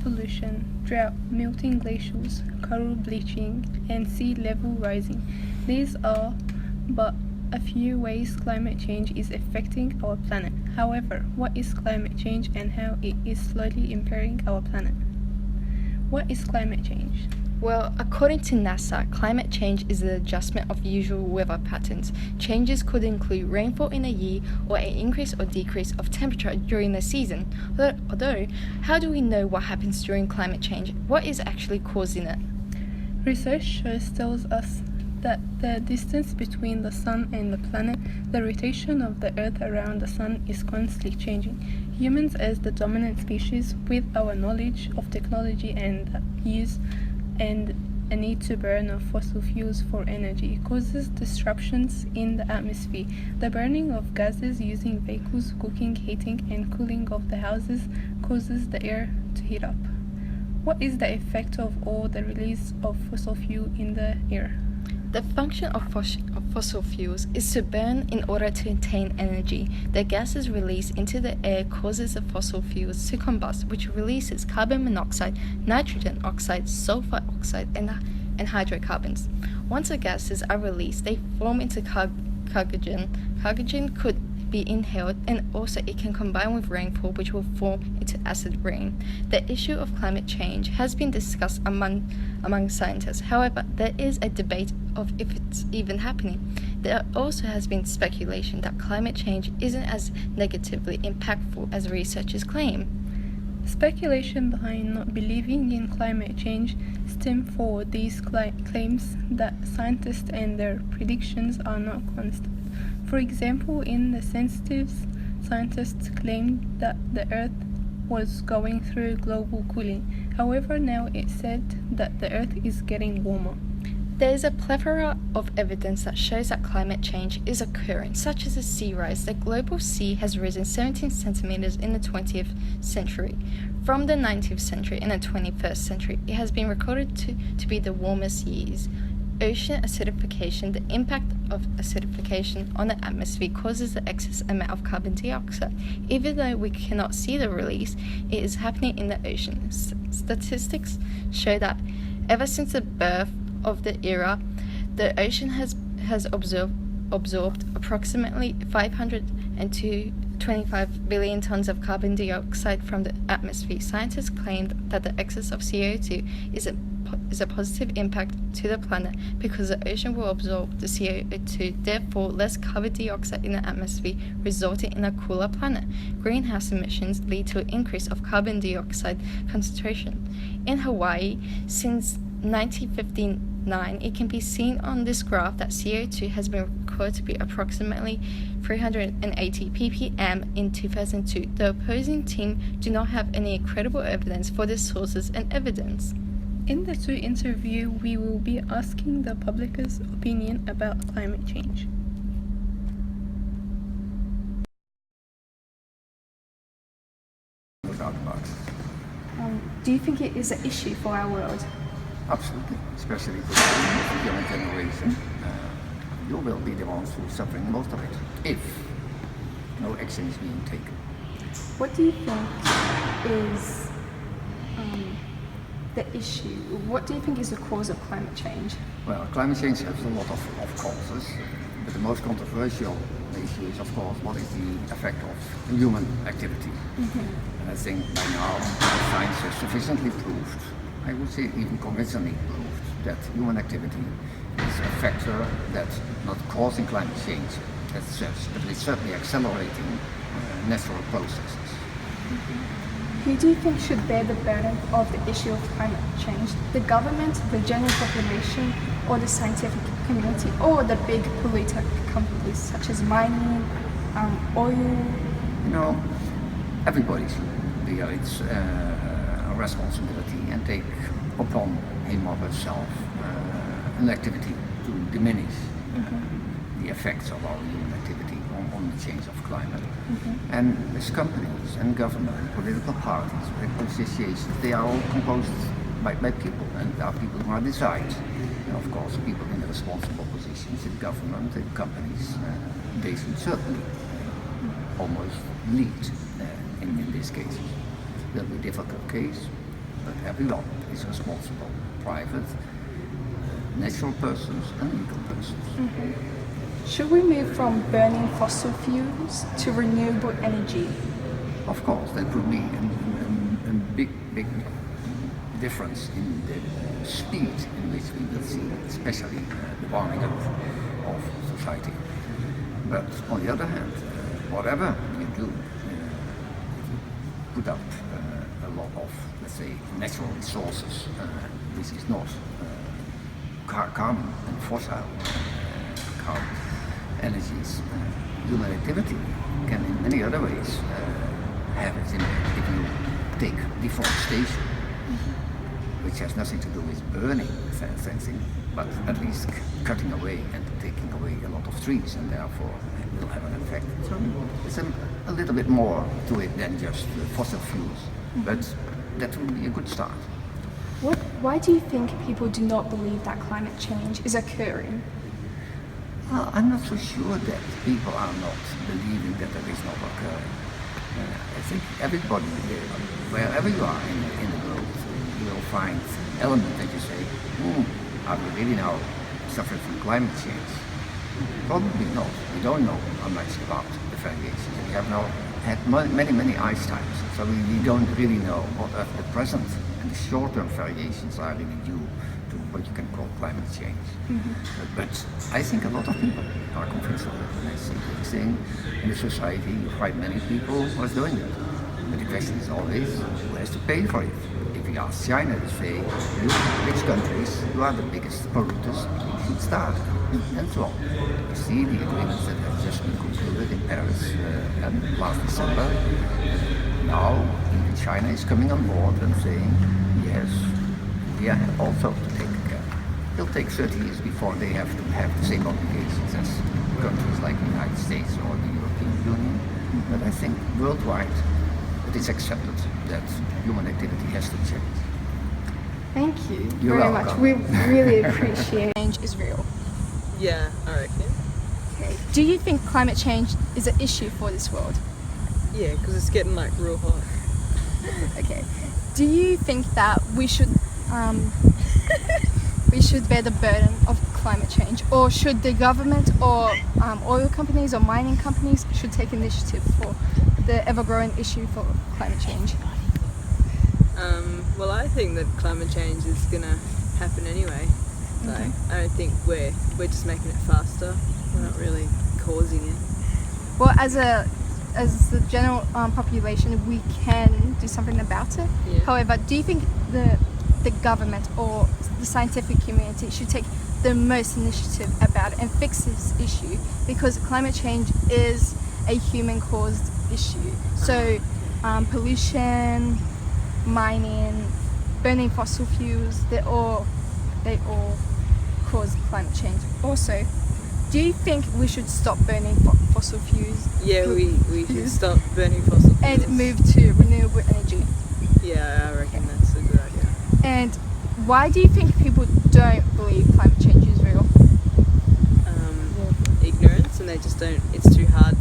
pollution, drought, melting glaciers, coral bleaching, and sea level rising. These are but a few ways climate change is affecting our planet. However, what is climate change and how it is slowly impairing our planet? What is climate change? Well, according to NASA, climate change is the adjustment of usual weather patterns. Changes could include rainfall in a year or an increase or decrease of temperature during the season. Although, how do we know what happens during climate change? What is actually causing it? Research tells us that the distance between the sun and the planet, the rotation of the earth around the sun, is constantly changing. Humans, as the dominant species, with our knowledge of technology and use and a need to burn of fossil fuels for energy, causes disruptions in the atmosphere. The burning of gases using vehicles, cooking, heating, and cooling of the houses causes the air to heat up. What is the effect of all the release of fossil fuel in the air? The function of fossil fuels is to burn in order to attain energy. The gases released into the air causes the fossil fuels to combust, which releases carbon monoxide, nitrogen oxide, sulfur oxide, and hydrocarbons. Once the gases are released, they form into carbogen. Carbogen could be inhaled, and also it can combine with rainfall, which will form into acid rain. The issue of climate change has been discussed among scientists. However, there is a debate of if it's even happening. There also has been speculation that climate change isn't as negatively impactful as researchers claim. Speculation behind not believing in climate change stem for these claims that scientists and their predictions are not constant. For example, in the sensitives, scientists claimed that the Earth was going through global cooling. However, now it's said that the Earth is getting warmer. There is a plethora of evidence that shows that climate change is occurring, such as the sea rise. The global sea has risen 17 centimeters in the 20th century. From the 19th century and the 21st century, it has been recorded to be the warmest years. Ocean acidification. The impact of acidification on the atmosphere causes the excess amount of carbon dioxide. Even though we cannot see the release, it is happening in the ocean. Statistics show that ever since the birth of the era, the ocean has absorbed approximately 525 billion tons of carbon dioxide from the atmosphere. Scientists claimed that the excess of CO2 is a positive impact to the planet because the ocean will absorb the CO2, therefore less carbon dioxide in the atmosphere, resulting in a cooler planet. Greenhouse emissions lead to an increase of carbon dioxide concentration. In Hawaii, since 1959, it can be seen on this graph that CO2 has been recorded to be approximately 380 ppm in 2002. The opposing team do not have any credible evidence for these sources and evidence. In the two interview, we will be asking the public's opinion about climate change. Without about Do you think it is an issue for our world? absolutely, especially for the younger generation. You will be the ones who are suffering most of it if no action is being taken. What do you think is the issue? What do you think is the cause of climate change? Well, climate change has a lot of causes, but the most controversial issue is, of course, what is the effect of human activity. And I think by now science has sufficiently proved, I would say even convincingly proved, that human activity is a factor that's not causing climate change as such, but it's certainly accelerating natural processes. Who do you think should bear the burden of the issue of climate change? The government, the general population, or the scientific community, or the big polluter companies such as mining, oil? You know, everybody should bear its responsibility and take upon him or herself an activity to diminish the effects of our human activity on the change of climate. And these companies and government, political parties, political associations, they are all composed by people, and there are people who are decide. And of course, people in the responsible positions in government and companies, they should certainly almost lead in these cases. It will be a difficult case, but everyone is responsible, private, natural persons and legal persons. Should we move from burning fossil fuels to renewable energy? Of course, that would be a big difference in the speed in which we will see, especially the warming up of society. But on the other hand, whatever you do, if you put up a lot of, let's say, natural resources, this is not carbon and fossil carbon energies. Human activity can in many other ways have its impact. If you take deforestation, which has nothing to do with burning fencing, but at least cutting away and taking away a lot of trees, and therefore it will have an effect. So it's a little bit more to it than just fossil fuels, but that will be a good start. Why do you think people do not believe that climate change is occurring? Well, I'm not so sure that people are not believing that it is not occurring. I think everybody, wherever you are in the world, you will find elements that you say, are we really now suffering from climate change? Probably not. We don't know how much about the variations. We have now had many ice times, so we don't really know what are the present and the short-term variations are really due to what you can call climate change. But I think a lot of people are convinced of it. And I think saying in the society you find many people who are doing it. But the question is always, who has to pay for it? If we ask China to say, you rich countries, you are the biggest polluters, you should start, and so on. You see the agreements that have just been concluded in Paris last December. Now even China is coming on board and saying, yes, we are also to take care. It'll take 30 years before they have to have the same obligations as countries like the United States or the European Union. But I think worldwide it is accepted that human activity has to change. Thank you You're very welcome. much. We really appreciate change is real. Yeah, I reckon. Okay. Do you think climate change is an issue for this world? Yeah, because it's getting like real hot. Okay. Do you think that we should bear the burden of climate change, or should the government or oil companies or mining companies should take initiative for the ever-growing issue for climate change? Well, I think that climate change is gonna happen anyway. Like, I don't think we're just making it faster. We're not really causing it. Well, as the general population, we can do something about it. Yeah. However, do you think the government or the scientific community should take the most initiative about it and fix this issue? Because climate change is a human-caused issue. So pollution, mining, burning fossil fuels, they all cause climate change. Also, do you think we should stop burning fossil fuels? Yeah, we should stop burning fossil fuels. And move to renewable energy. Yeah, I reckon that's a good idea. And why do you think people don't believe climate change is real? Ignorance, and they just don't. It's too hard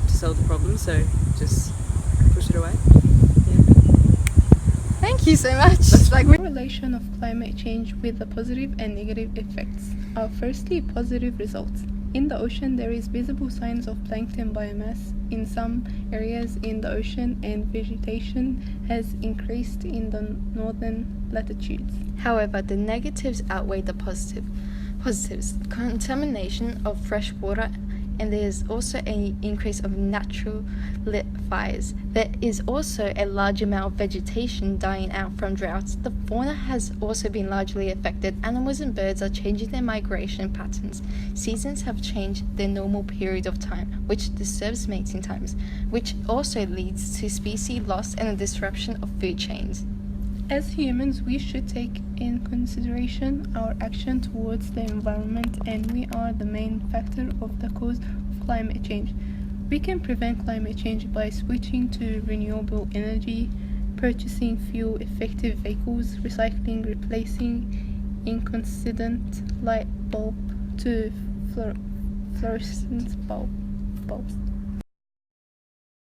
to solve the problem, so just push it away. Thank you so much. Correlation of climate change with the positive and negative effects are firstly positive results. In the ocean, there is visible signs of plankton biomass in some areas in the ocean, and vegetation has increased in the northern latitudes. However, the negatives outweigh the positives. Contamination of fresh water, and there is also an increase of natural lit fires. There is also a large amount of vegetation dying out from droughts. The fauna has also been largely affected. Animals and birds are changing their migration patterns. Seasons have changed their normal period of time, which disturbs mating times, which also leads to species loss and a disruption of food chains. As humans, we should take in consideration our action towards the environment, and we are the main factor of the cause of climate change. We can prevent climate change by switching to renewable energy, purchasing fuel-effective vehicles, recycling, replacing incandescent light bulb to fluorescent bulbs.